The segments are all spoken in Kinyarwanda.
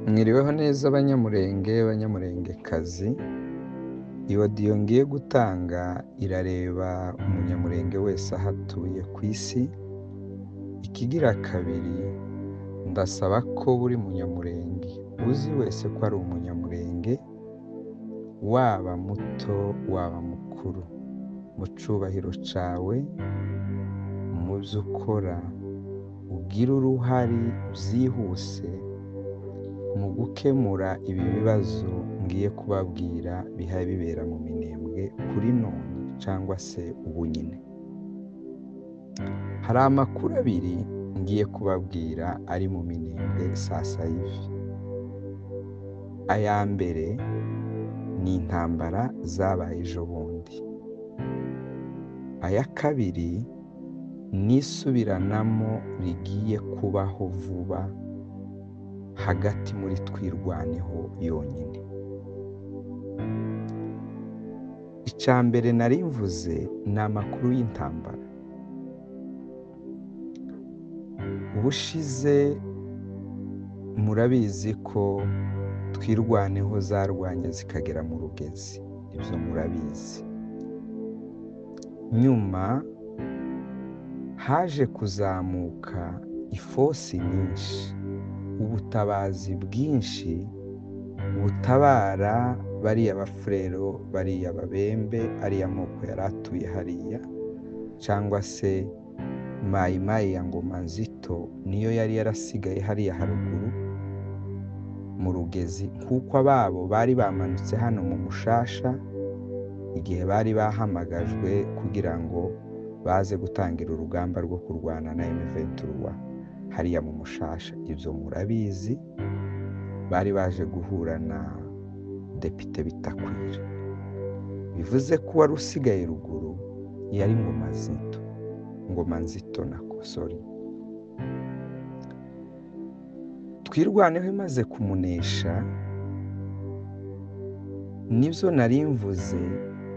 Mwiriweho neza Banyamulenge, Banyamulengekazi. Iyo audio ngiye gutanga irareba umunyamulenge wese aho atuye ku isi. Ikigira kabiri, ndasaba ko buri munyamulenge uzi wese ko ari umunyamulenge, waba muto waba mukuru, mu cubahiro cawe, mu byo ukora, ugira uruhare byihuse mu gukemura ibi bibazo ngiye kubabwira bihaye bibera mu Minembwe kuri none cyangwa se ubu nyine. Hari amakuru abiri ngiye kubabwira ari mu Minembwe sasa hivi. Aya mbere ni intambara zabaye ejo bundi. Aya kabiri ni isubiranamo rigiye kubaho vuba hagati muri Twirwaneho yonyine. Icya mbere nari mvuze ni amakuru y'intambara. Ubushize murabizi ko Twirwaneho zarwanye zikagera mu Rugezi, ibyo murabizi. Nyuma haje kuzamuka ifosi nyinshi, ubutabazi bwinshi butabara bariya bafurero, bariya babembe, ariya moko yari atuye hariya, cyangwa se mayimayi ya Ngoma Nzito niyo yari yarasigaye hariya haruguru mu Rugezi, kuko ababo bari bamanutse hano mu Mushasha igihe bari bahamagajwe kugira ngo baze gutangira urugamba rwo kurwana na M23 hariya mu Mushasha. Ibyo murabizi. Bari baje guhura na Depite Bitakwira, bivuze ko wari usigaye ruguru yari Ngoma Nzito nako sorry. Twirwaneho imaze kumunesha, nibyo nari mvuze,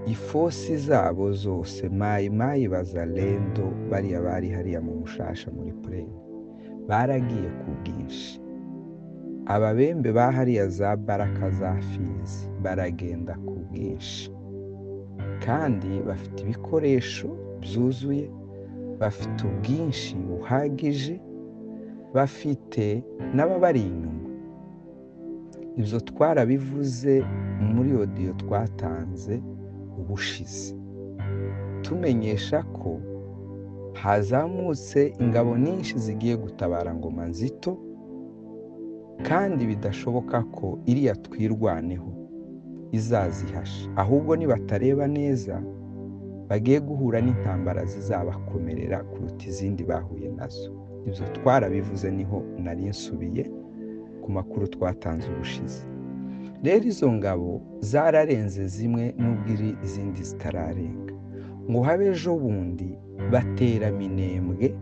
ifosi zabo zose mayimayi bazalendo bariya bari hariya mu Mushasha muri Plaine baragiye ku bwinshi. Ababembe bahariya za Baraka za Fizi baragenda ku bwinshi, kandi bafite ibikoresho byuzuye, bafite ubwinshi buhagije, bafite n'ababari inyuma. Ibyo twarabivuze muri audio twatanze ubushize, tumenyesha ko hazamutse ingabo nyinshi zigiye gutabara Ngoma Nzito, kandi bidashoboka ko iriya Twirwaneho izazihasha, ahubwo nibatareba neza bagiye guhura n'intambara zizabakomerera kuruta izindi bahuye nazo. Ibyo twarabivuze, niho nari nsubiye ku makuru twatanze ubushize. Rero izo ngabo zararenze zimwe n'ubwo izindi zitararenga, ngo habe ejo bundi batera Minembwe,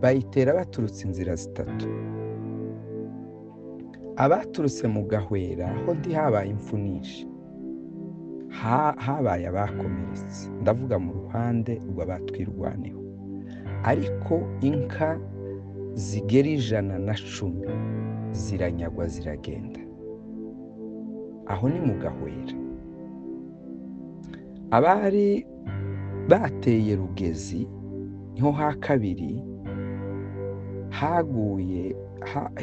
bayitera baturutse inzira zitatu. Abaturutse mu Gahwera ho habaye impfu nyinshi, habaye abakomeretse, ndavuga mu ruhande rw'abatwirwaneho, ariko inka zigera 110 ziranyagwa ziragenda. Aho ni mu Gahwera. Abari bateye Rugezi niho ha kabiri haguye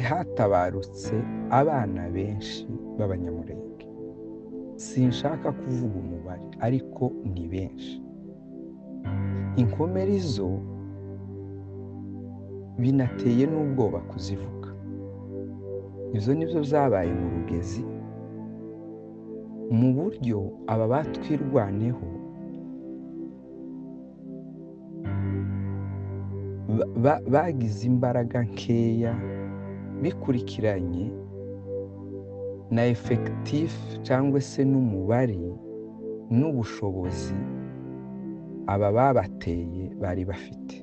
hatabarutse abana benshi b'Abanyamulenge. Sinshaka kuvuga umubare, ariko ni benshi. Inkomere zo binateye n'ubwoba kuzivuga. Ibyo nibyo byabaye mu Rugezi, mu buryo aba batwirwaneho bagize imbaraga nkeya bikurikiranye na effectif cyangwa se n'umubare n'ubushobozi aba babateye bari bafite.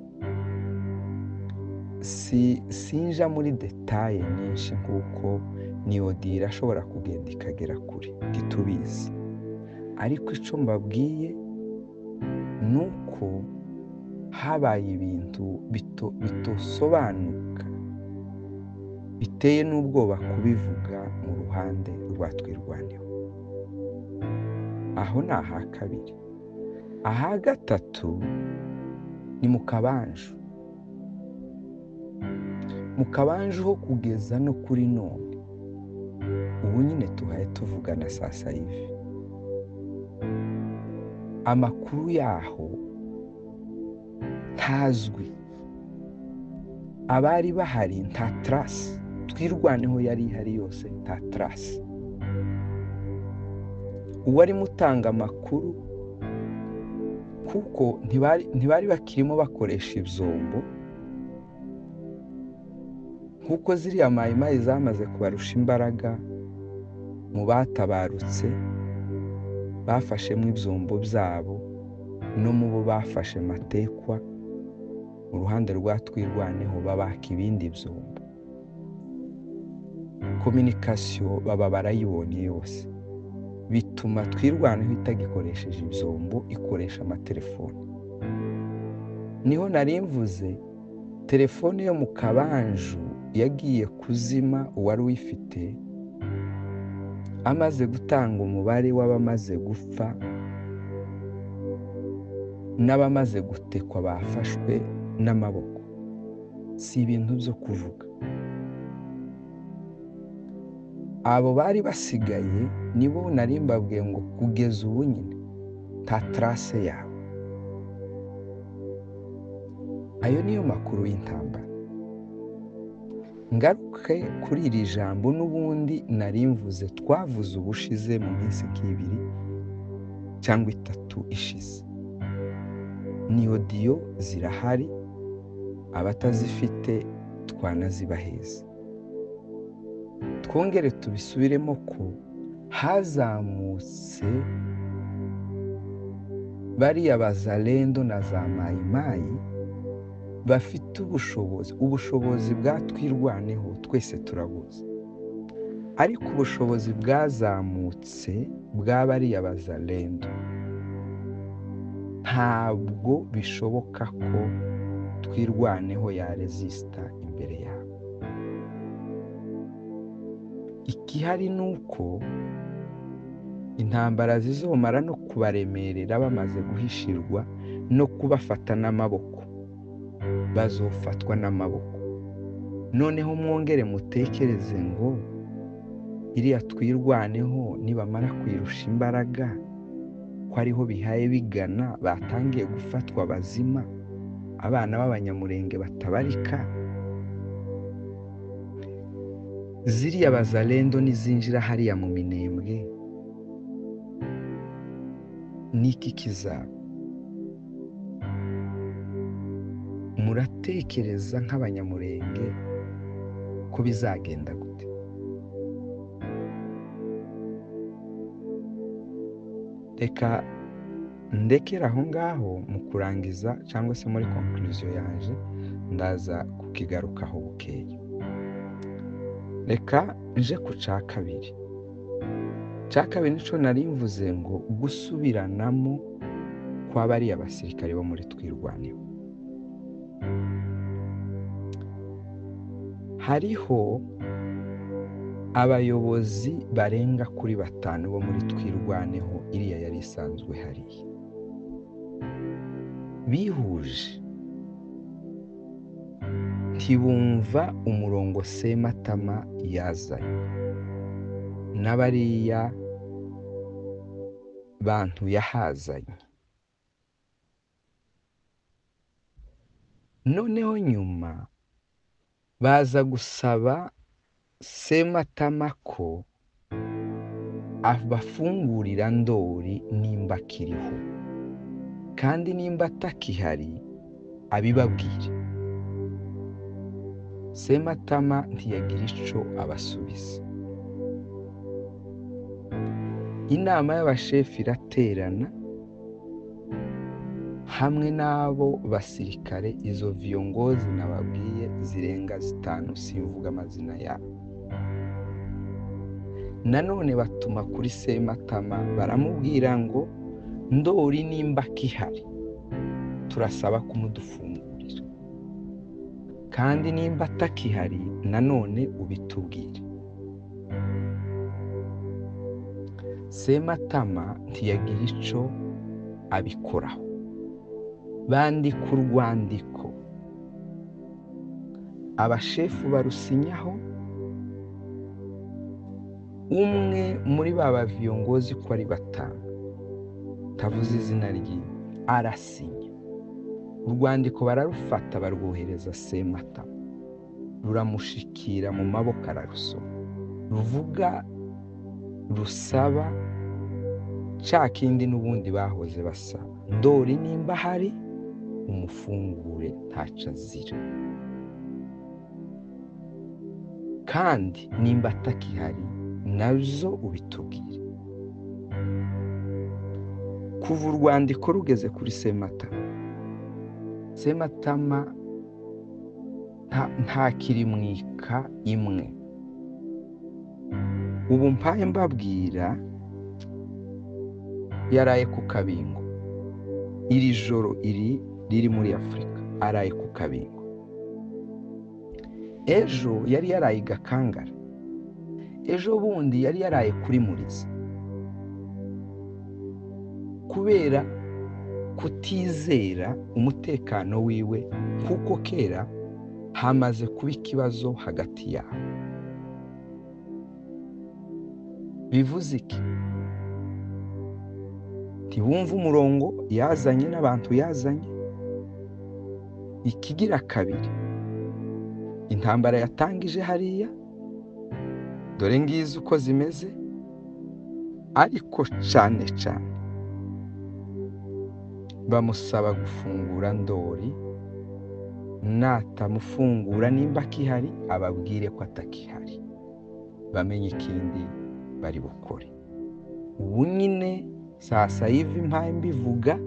Sinja muri detaye nyinshi kuko ni audio irashobora kugenda ikagera kure ntitubizi, ariko icyo mbabwiye nuko habaye ibintu bitosobanuka biteye n'ubwoba kubivuga mu ruhande rwa Twirwaneho. Aho ni aha kabiri. Aha gatatu ni mu Kabanju. Mu Kabanju ho kugeza no kuri none, ubu nyine tuhaye tuvugana sasa hivi, amakuru yaho ntazwi. Abari bahari nta trace. Twirwaneho yari ihari yose, nta trace. Uwari mutanga amakuru, kuko ntibari bakirimo bakoresha ibyombo, kuko ziriya mayimayi zamaze kubarusha imbaraga. Mu batabarutse bafashemo ibyombo byabo, no mu bo bafashe matekwa mu ruhande rwa Twirwaneho babaka ibindi byombo. Communication baba barayibonye yose, bituma Twirwaneho itagikoresheje ibyombo, ikoresha amatelefone. Niho nari mvuze telefone yo mu Kabanju yagiye kuzima. Uwari uyifite amaze gutanga umubare w'abamaze gupfa n'abamaze gutekwa bafashwe n'amaboko. Si ibintu byo kuvuga. Abo bari basigaye nibo nari mbabwiye ngo kugeza ubu nyine nta trace yabo. Ayo niyo makuru y'intambara. Ngaruke kuri iri jambo n'ubundi nari mvuze, twavuze ubushize mu minsi nk'ibiri cyangwa itatu ishize. Ni audio zirahari, abatazifite twanazibaheza. Twongere tubisubiremo ko hazamutse bariya bazalendo na za mayimayi bafite ubushobozi bwa Twirwaneho twese turabuzi, ariko ubushobozi bwazamutse bwa bariya bazalendo ntabwo bishoboka ko Twirwaneho yaresista imbere yabo. Ikihari ni uko intambara zizomara no kubaremerera bamaze guhishirwa no kubafata n'amaboko, bazofatwa n'amaboko. Noneho mwongere mutekereze ngo iriya Twirwaneho nibamara kwirusha imbaraga, ko ariho bihaye bigana, batangiye gufatwa bazima, abana b'Abanyamurenge batabarika. Ziriya bazalendo nizinjira hariya mu Minembwe, niki kizaba? Muratekereza nk'Abanyamurenge ko bizagenda gute? Reka ndekera aho ngaho mu kurangiza cyangwa se muri conclusion yaje, ndaza kukigarukaho bukeye. Reka nje ku ca kabiri. Ca kabiri nico nari mvuze ngo gusubiranamo kwa bariya basirikare bo muri Twirwaneho. Hariho abayobozi barenga kuri 5 bo muri Twirwaneho iriya yari isanzwe hariya, bihuje ntibumva umurongo Sematama yazanye n'abariya bantu yahazanye. Noneho nyuma baza gusaba Sematama ko abafungurira Ndori nimba kiriho, kandi nimba atakihari abibabwire. Sematama ntiyagira ico abasubiza. Inama y'abashefu iraterana hamwe n'abo basirikare, izo viongozi nababwiye zirenga 5, simvuga amazina yabo. Nanone batuma kuri Sematama baramubwira ngo Ndori nimba kihari turasaba kumudufungurira, kandi nimba atakihari nanone ubitubwire. Sematama ntiyagira ico abikoraho. Bandika urwandiko, abashefu barusinyaho, umwe muri ba baviyongozi ko ari 5 tavuze izina ryiwe arasinya. Urwandiko bararufata barwohereza Sematama, ruramushikira mu maboko ararusoma, ruvuga rusaba ca kindi n'ubundi bahoze basaba, Ndori nimba hari umufungure ntaco azira, kandi nimba atakihari nazo ubitubwire. Kuva urwandiko rugeze kuri Sematama ntakiri mwika imwe. Ubu mpaye mbabwira yaraye ku kabingo, iri joro riri muri Afrika araye ku kabingo. Ejo yari yaraye Gakangara, ejo bundi yari yaraye kuri Muriza. Kubera kutizera umutekano wiwe, kuko kera hamaze kuba ikibazo hagati yabo. Bivuze iki? Ntibumva umurongo yazanye n'abantu yazanye. Ikigira kabiri, intambara yatangije hariya, dore ngizi uko zimeze, ariko cane bamusaba gufungura Ndori. Natamufungura nimba akihari ababwire ko atakihari, bamenye ikindi bari bukore. Ubu nyine sasa hivi mpaye mbivuga,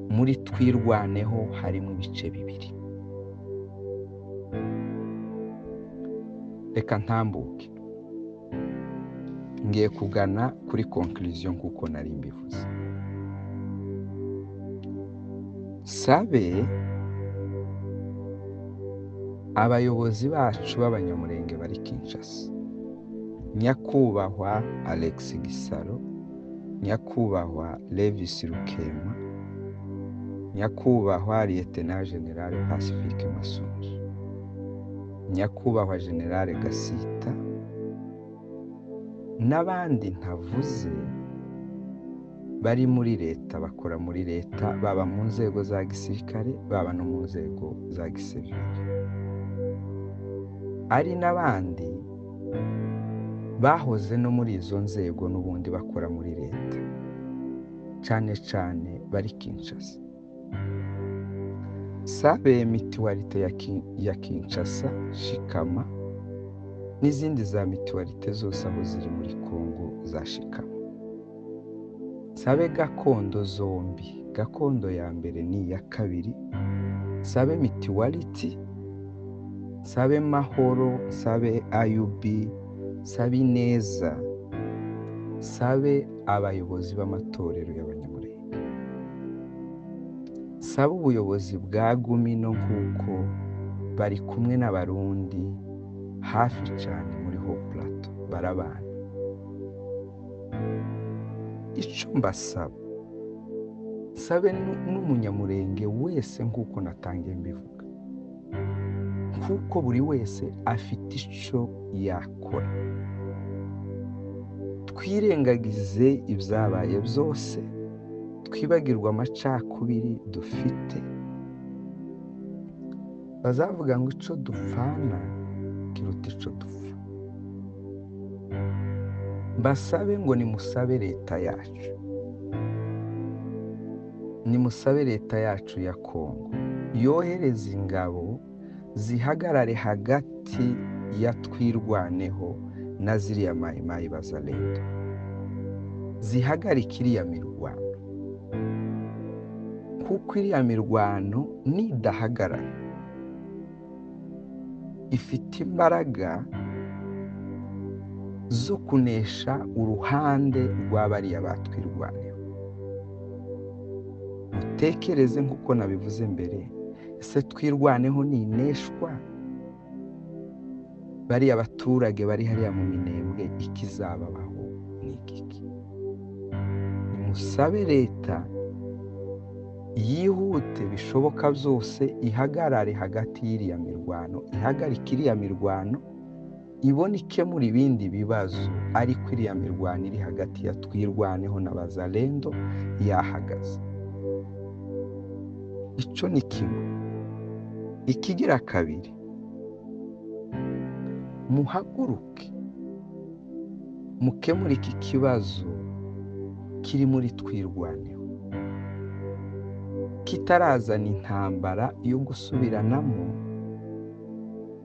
muri Twirwaneho harimo ibice 2. Reka ntambuke, ngiye kugana kuri conclusion kuko nari mbivuze. Sabe abayobozi bacu b'abanyamurenge bari Kinshasa, nyakubahwa Alex Gisaro, nyakubahwa Levis Rukema, nyakubahwa Lieutenant General Pacifique Masunzu, nyakubahwa General Gasita, n'abandi ntavuze bari muri leta, bakora muri leta, baba mu nzego za gisirikare, baba no mu nzego za gisivili. Ari n'abandi bahoze no muri izo nzego n'ubundi bakora muri leta, cane bari Kinshasa. Sabe mituwalite ya Kinshasa, Shikama, n'izindi za mituwalite zose aho ziri muri Kongo za Shikama. Sabe gakondo zombi, gakondo ya mbere ni ya kabiri, sabe mituwaliti, sabe mahoro, sabe IUB, sabe neza, sabe abayobozi b'amatorero y'abanyamurenge, sabe ubuyobozi bwa Gumino nk'uko bari kumwe n'abarundi hafi cyane muri Haut Plateau, barabana. Ico mbasaba, sabe n'umunyamurenge wese nk'uko natangiye mbivuga, kuko buri wese afite ico yakora. Twirengagize ibyabaye byose, twibagirwa amacakubiri dufite. Bazavuga ngo ico dupfana kiruta ico dupfa. Basabe ngo nimusabe leta yacu, nimusabe leta yacu ya Kongo yohereza ingabo zihagarare hagati ya Twirwaneho na ziriya mayimayi bazalendo, zihagarika iriya mirwano, kuko iriya mirwano nidahagarara ifite imbaraga zo kunesha uruhande rw'abariya batwirwaneho. Mutekereze nk'uko nabivuze mbere, ese twirwaneho nineshwa bariya abaturage bari hariya mu Minembwe ikizababaho ni iki? Nimusabe leta yihute bishoboka byose ihagarare hagati y'iriya mirwano, ihagarike iriya mirwano, ibone ikemura ibindi bibazo, ariko iriya mirwano iri hagati ya twirwaneho na bazalendo yahagaze. Icyo ni kimwe. Ikigira kabiri, muhaguruke mukemure iki kibazo kiri muri twirwaneho, kitarazana intambara yo gusubiranamo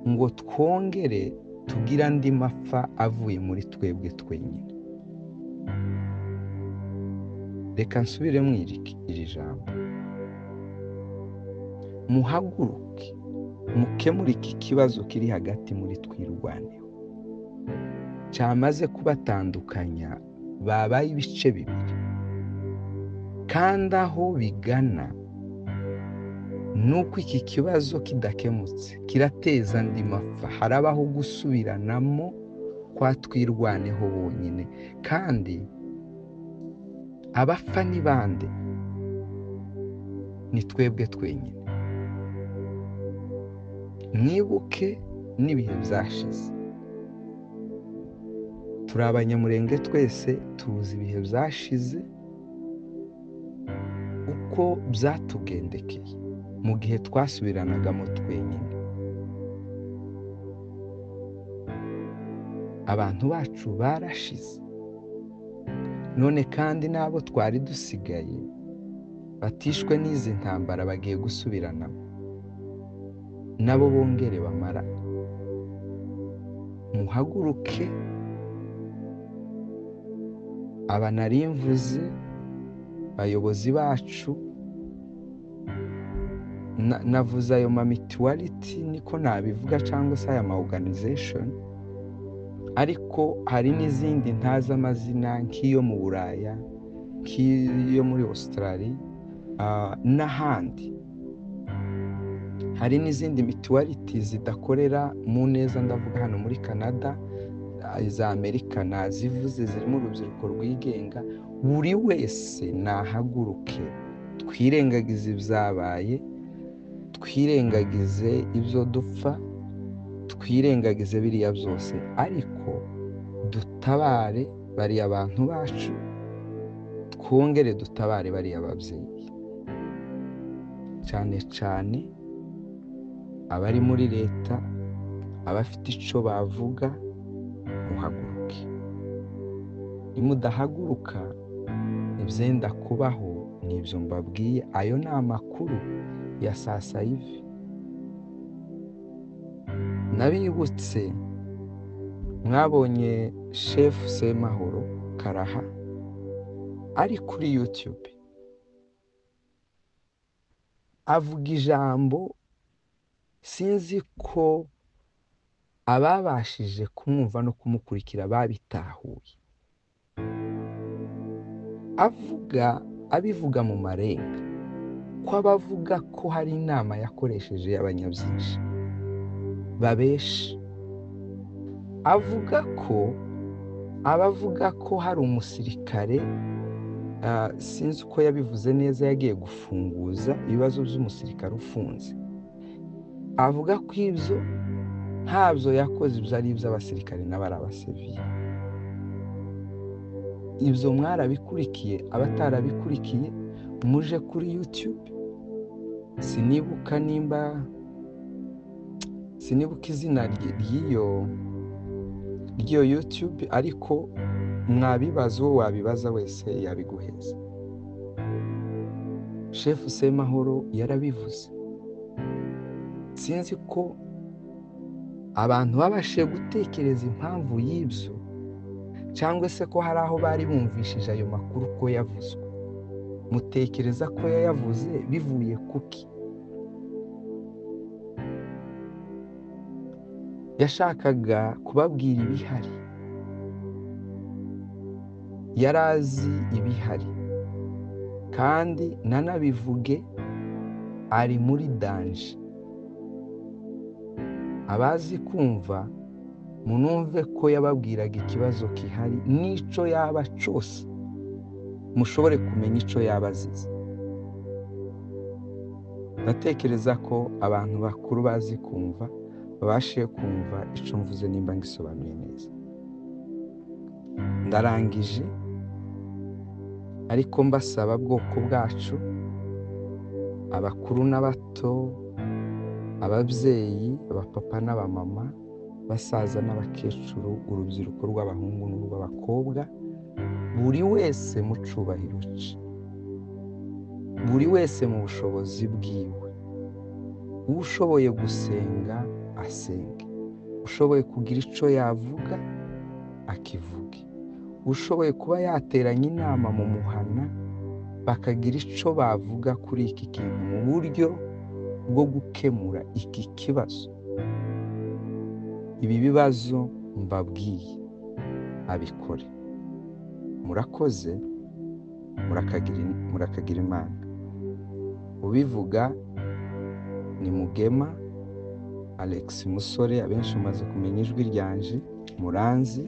ngo twongere tugira andi mapfa avuye muri twebwe twenyine. Reka nsubire iri jambo. Muhaguruke mukemure iki kibazo kiri hagati muri twirwaneho, cyamaze kubatandukanya, babaye ibice bibiri, kandi aho bigana nuko iki kibazo kidakemutse kirateza andi mapfa, harabaho gusubiranamo kwa twirwaneho bonyine, kandi abapfa ni bande? Ni twebwe twenyine. Mwibuke n'ibihe byashize, turi abanyamurenge twese, tuzi ibihe byashize uko byatugendekeye mu gihe twasubiranagamo twenyine. Abantu bacu barashize, none kandi n'abo twari dusigaye batishwe n'izi ntambara bagiye gusubiranamo, nabo bongere bamarane. Muhaguruke, aba nari mvuze bayobozi bacu, navuze ayo ma mutuality niko nabivuga, cyangwa se aya ma organization, ariko hari n'izindi ntazi amazina, nk'iyo mu Buraya, nk'iyo muri Australia n'ahandi. Hari n'izindi mutuality zidakorera mu neza, ndavuga hano muri Canada, za Amerika nazivuze, zirimo urubyiruko rwigenga. Buri wese nahaguruke, twirengagize ibyabaye, twirengagize ibyo dupfa, twirengagize biriya byose, ariko dutabare bariya abantu bacu, twongere dutabare bariya babyeyi, cyane cyane abari muri leta, abafite icyo bavuga. Muhaguruke. Nimudahaguruka ibyenda kubaho n'ibyo mbabwiye. Ayo ni amakuru ya sasa hivi. Nabibutse, mwabonye Chef Semahoro Karaha ari kuri YouTube avuga ijambo, sinzi ko ababashije kumwumva no kumukurikira babitahuye. Abivuga mu marenga ko abavuga ko hari inama yakoresheje y'abanyabyinshi babesha. Abavuga ko hari umusirikare, sinzi uko yabivuze neza, yagiye gufunguza ibibazo by'umusirikare ufunze. Avuga ko ibyo ntabyo yakoze, ibyo ari iby'abasirikare n'abari abasivili. Ibyo mwarabikurikiye, abatarabikurikiye muje kuri YouTube. Sinibuka izina ry'iyo YouTube, ariko mwabibaza, uwo wabibaza wese yabiguheza. Chef Semahoro yarabivuze. Sinzi ko abantu babashe gutekereza impamvu y'ibyo, cyangwa se ko hari aho bari bumvishije ayo makuru ko yavuzwe. Mutekereza ko yayavuze bivuye kuki? Yashakaga kubabwira ibihari, yarazi ibihari, kandi nanabivuge, ari muri danje. Abazi kumva munumve ko yababwiraga ikibazo kihari n'ico yaba cose, mushobore kumenya ico yaba azize. Ndatekereza ko abantu bakuru bazi kumva babashiye kumva ico mvuze nimba ngisobanuye neza. Ndarangije ariko mbasaba bwoko bwacu, abakuru n'abato, ababyeyi, abapapa n'abamama, basaza n'abakecuru, urubyiruko rw'abahungu n'urw'abakobwa, buri wese mu cubahiro ce, buri wese mu bushobozi bwiwe. Ushoboye gusenga asenge, ushoboye kugira ico yavuga akivuge, ushoboye kuba yateranya inama mu muhana bakagira ico bavuga kuri iki kintu mu buryo bwo gukemura iki kibazo. Ibi bibazo mbabwiye abikore. Murakoze, murakagira Imana. Ubivuga ni Mugema Alex Musore, abenshi mumaze kumenya ijwi ryanje, muranzi.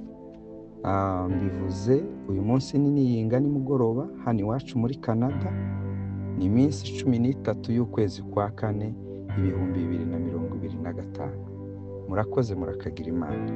Mbivuze uyu munsi n'iniyinga nimugoroba hano iwacu muri Canada, ni iminsi 13 y'ukwezi kwa 4 2025. Murakoze, murakagira Imana.